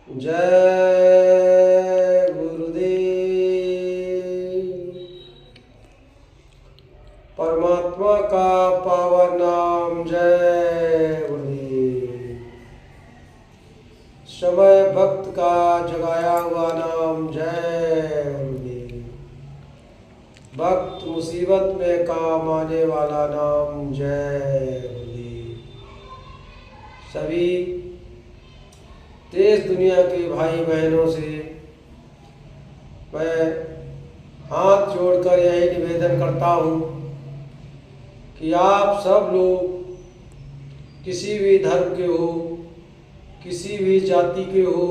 जय गुरुदेव। परमात्मा का पावन नाम जय गुरुदेव। समय भक्त का जगाया हुआ नाम जय गुरुदेव। भक्त मुसीबत में काम आने वाला नाम जय गुरुदेव। सभी देश दुनिया के भाई बहनों से मैं हाथ जोड़कर यही निवेदन करता हूँ कि आप सब लोग किसी भी धर्म के हो, किसी भी जाति के हो,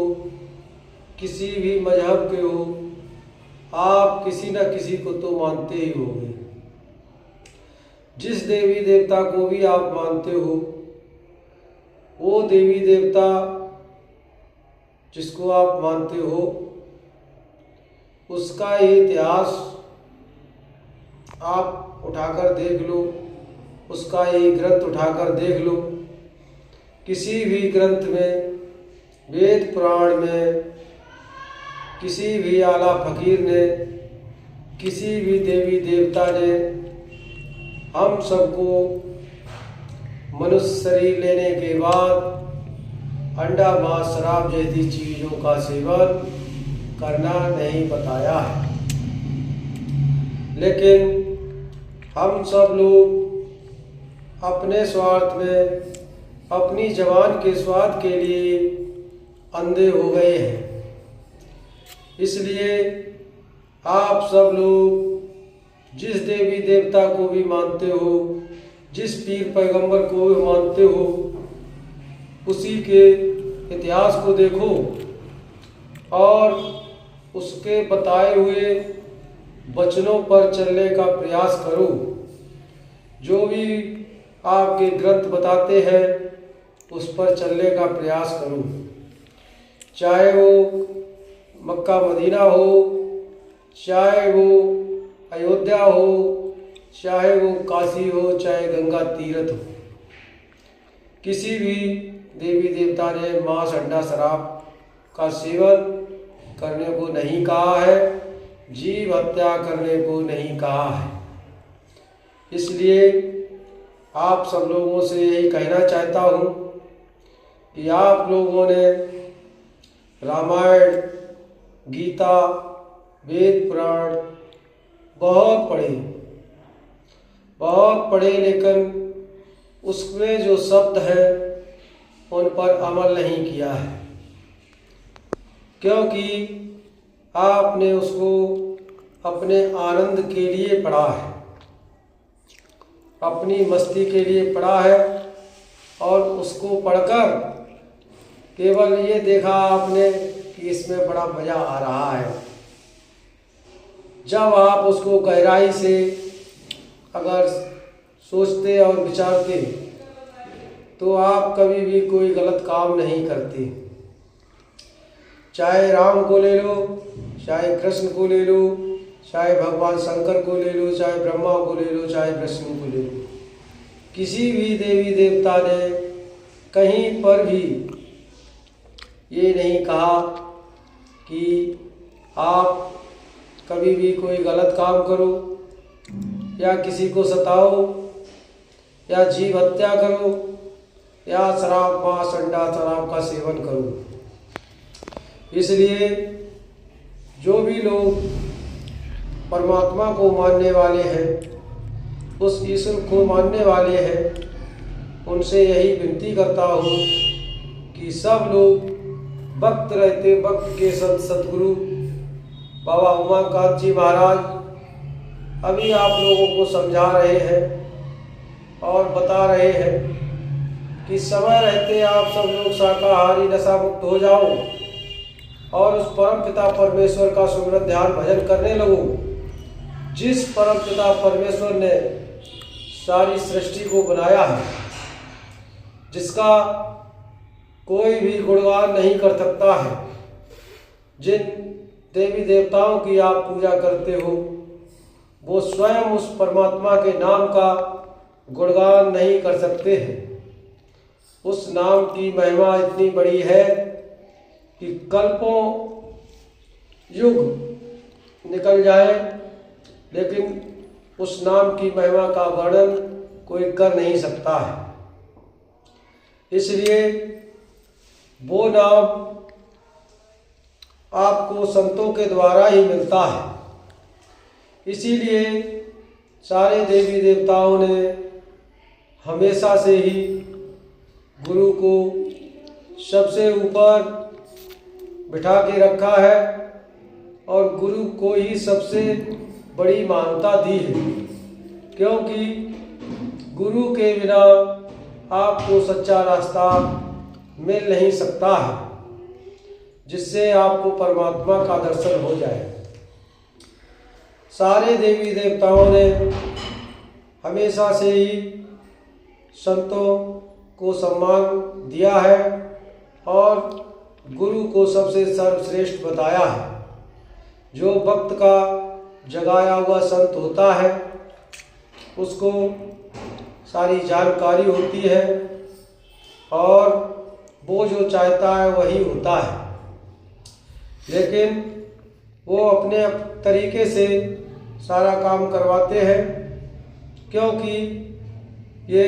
किसी भी मजहब के हो, आप किसी न किसी को तो मानते ही होंगे। जिस देवी देवता को भी आप मानते हो, वो देवी देवता जिसको आप मानते हो उसका ही इतिहास आप उठाकर देख लो, उसका ही ग्रंथ उठाकर देख लो। किसी भी ग्रंथ में, वेद पुराण में, किसी भी आला फकीर ने, किसी भी देवी देवता ने हम सबको मनुष्य शरीर लेने के बाद अंडा मांस शराब जैसी चीज़ों का सेवन करना नहीं बताया है। लेकिन हम सब लोग अपने स्वार्थ में, अपनी जवान के स्वाद के लिए अंधे हो गए हैं। इसलिए आप सब लोग जिस देवी देवता को भी मानते हो, जिस पीर पैगंबर को भी मानते हो, उसी के इतिहास को देखो और उसके बताए हुए वचनों पर चलने का प्रयास करो। जो भी आपके ग्रंथ बताते हैं उस पर चलने का प्रयास करो। चाहे वो मक्का मदीना हो, चाहे वो अयोध्या हो, चाहे वो काशी हो, चाहे गंगा तीर्थ हो, किसी भी देवी देवता ने मांस अंडा शराब का सेवन करने को नहीं कहा है, जीव हत्या करने को नहीं कहा है। इसलिए आप सब लोगों से यही कहना चाहता हूँ कि आप लोगों ने रामायण, गीता, वेद पुराण बहुत पढ़े, लेकिन उसमें जो शब्द है उन पर अमल नहीं किया है, क्योंकि आपने उसको अपने आनंद के लिए पढ़ा है, अपनी मस्ती के लिए पढ़ा है और उसको पढ़कर केवल ये देखा आपने कि इसमें बड़ा मज़ा आ रहा है। जब आप उसको गहराई से अगर सोचते और विचारते तो आप कभी भी कोई गलत काम नहीं करते। चाहे राम को ले लो, चाहे कृष्ण को ले लो, चाहे भगवान शंकर को ले लो, चाहे ब्रह्मा को ले लो, चाहे विष्णु को ले लो, किसी भी देवी देवता ने कहीं पर भी ये नहीं कहा कि आप कभी भी कोई गलत काम करो या किसी को सताओ या जीव हत्या करो या शराब मांस अंडा शराब का सेवन करो। इसलिए जो भी लोग परमात्मा को मानने वाले हैं, उस ईश्वर को मानने वाले हैं, उनसे यही विनती करता हूँ कि सब लोग वक्त रहते वक्त के संत सतगुरु बाबा उमाकांत जी महाराज अभी आप लोगों को समझा रहे हैं और बता रहे हैं कि समय रहते आप सब लोग शाकाहारी नशा मुक्त हो जाओ और उस परम पिता परमेश्वर का सुमिरन ध्यान भजन करने लगो। जिस परम पिता परमेश्वर ने सारी सृष्टि को बनाया है, जिसका कोई भी गुणगान नहीं कर सकता है, जिन देवी देवताओं की आप पूजा करते हो, वो स्वयं उस परमात्मा के नाम का गुणगान नहीं कर सकते हैं। उस नाम की महिमा इतनी बड़ी है कि कल्पों युग निकल जाए, लेकिन उस नाम की महिमा का वर्णन कोई कर नहीं सकता है। इसलिए वो नाम आपको संतों के द्वारा ही मिलता है। इसीलिए सारे देवी देवताओं ने हमेशा से ही गुरु को सबसे ऊपर बिठा के रखा है और गुरु को ही सबसे बड़ी मान्यता दी है, क्योंकि गुरु के बिना आपको सच्चा रास्ता मिल नहीं सकता है, जिससे आपको परमात्मा का दर्शन हो जाए। सारे देवी देवताओं ने हमेशा से ही संतों को सम्मान दिया है और गुरु को सबसे सर्वश्रेष्ठ बताया है। जो भक्त का जगाया हुआ संत होता है उसको सारी जानकारी होती है और वो जो चाहता है वही होता है, लेकिन वो अपने तरीके से सारा काम करवाते हैं, क्योंकि ये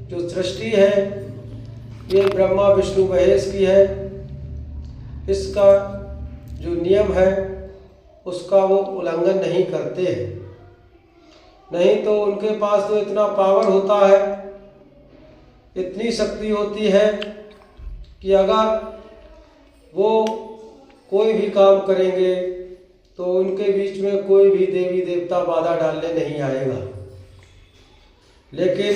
जो सृष्टि है ये ब्रह्मा विष्णु महेश की है। इसका जो नियम है उसका वो उल्लंघन नहीं करते हैं। नहीं तो उनके पास तो इतना पावर होता है, इतनी शक्ति होती है कि अगर वो कोई भी काम करेंगे तो उनके बीच में कोई भी देवी देवता बाधा डालने नहीं आएगा। लेकिन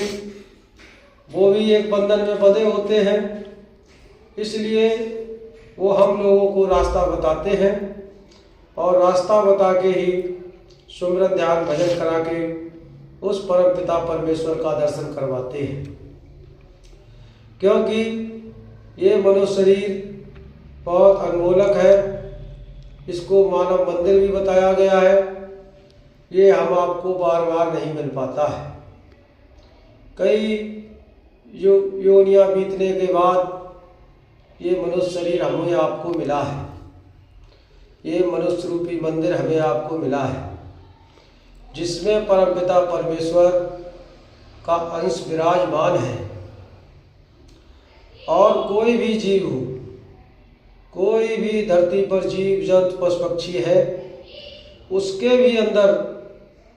वो भी एक बंधन में बंधे होते हैं, इसलिए वो हम लोगों को रास्ता बताते हैं और रास्ता बता के ही सुमिरन ध्यान भजन करा के उस परम पिता परमेश्वर का दर्शन करवाते हैं। क्योंकि ये मनुष्य शरीर बहुत अनमोलक है, इसको मानव मंदिर भी बताया गया है। ये हम आपको बार बार नहीं मिल पाता है। कई योनियां बीतने के बाद ये मनुष्य शरीर हमें आपको मिला है, ये मनुष्य रूपी मंदिर हमें आपको मिला है, जिसमें परमपिता परमेश्वर का अंश विराजमान है। और कोई भी जीव हो, कोई भी धरती पर जीव जंतु पशु पक्षी है, उसके भी अंदर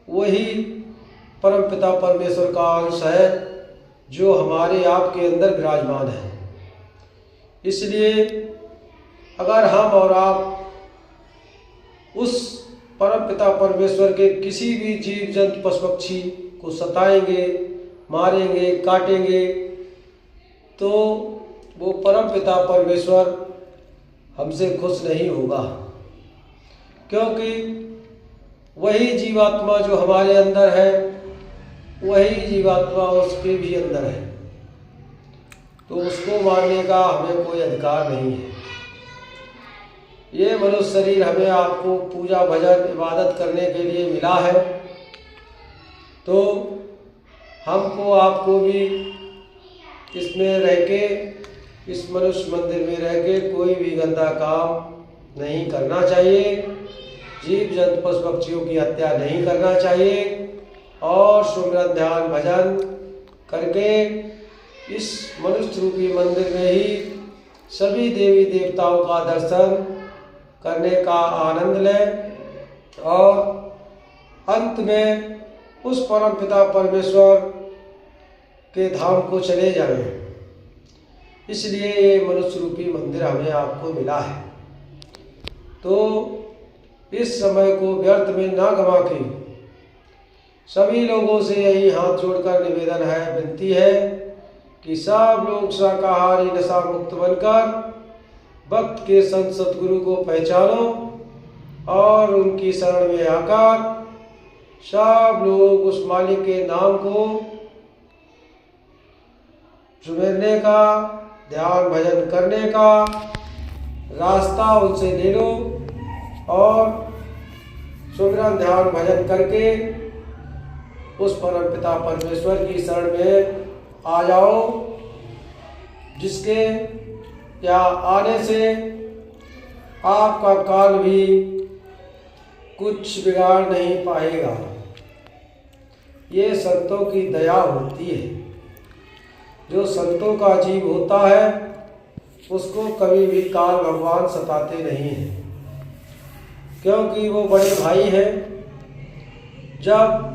वही परमपिता परमेश्वर का अंश है जो हमारे आपके अंदर विराजमान है। इसलिए अगर हम और आप उस परमपिता परमेश्वर के किसी भी जीव जंतु पशु पक्षी को सताएंगे, मारेंगे, काटेंगे, तो वो परमपिता परमेश्वर हमसे खुश नहीं होगा, क्योंकि वही जीवात्मा जो हमारे अंदर है वही जीवात्मा उसके भी अंदर है, तो उसको मारने का हमें कोई अधिकार नहीं है। ये मनुष्य शरीर हमें आपको पूजा भजन इबादत करने के लिए मिला है, तो हमको आपको भी इसमें रह के, इस मनुष्य मंदिर में रह के कोई भी गंदा काम नहीं करना चाहिए, जीव जंतु पशु पक्षियों की हत्या नहीं करना चाहिए और सुमिरन ध्यान भजन करके इस मनुष्य रूपी मंदिर में ही सभी देवी देवताओं का दर्शन करने का आनंद लें और अंत में उस परम पिता परमेश्वर के धाम को चले जाएं। इसलिए ये मनुष्य रूपी मंदिर हमें आपको मिला है, तो इस समय को व्यर्थ में ना गवा के सभी लोगों से यही हाथ जोड़कर निवेदन है, विनती है कि सब लोग शाकाहारी नशा मुक्त बनकर भक्त के संत सतगुरु को पहचानो और उनकी शरण में आकर सब लोग उस मालिक के नाम को सुमिरने का, ध्यान भजन करने का रास्ता उनसे ले लो और सुमिरन ध्यान भजन करके उस परम पिता परमेश्वर की शरण में आ जाओ, जिसके यहाँ आने से आपका काल भी कुछ बिगाड़ नहीं पाएगा। ये संतों की दया होती है। जो संतों का जीव होता है उसको कभी भी काल भगवान सताते नहीं हैं, क्योंकि वो बड़े भाई हैं। जब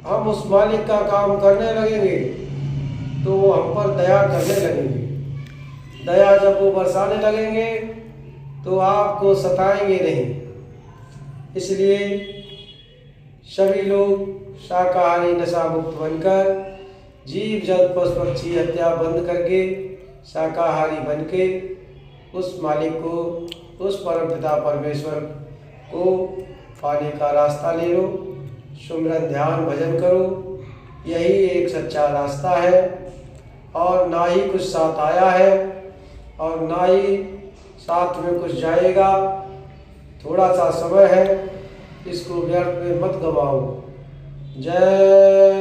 हम उस मालिक का काम करने लगेंगे तो वो हम पर दया करने लगेंगे। दया जब वो बरसाने लगेंगे तो आपको सताएंगे नहीं। इसलिए सभी लोग शाकाहारी नशा मुक्त बनकर, जीव जंतु पशु पक्षी हत्या बंद करके, शाकाहारी बन के उस मालिक को, उस परमपिता परमेश्वर को पाने का रास्ता ले लो। सुमिरन ध्यान भजन करो, यही एक सच्चा रास्ता है। और ना ही कुछ साथ आया है और ना ही साथ में कुछ जाएगा। थोड़ा सा समय है, इसको व्यर्थ में मत गवाओ। जय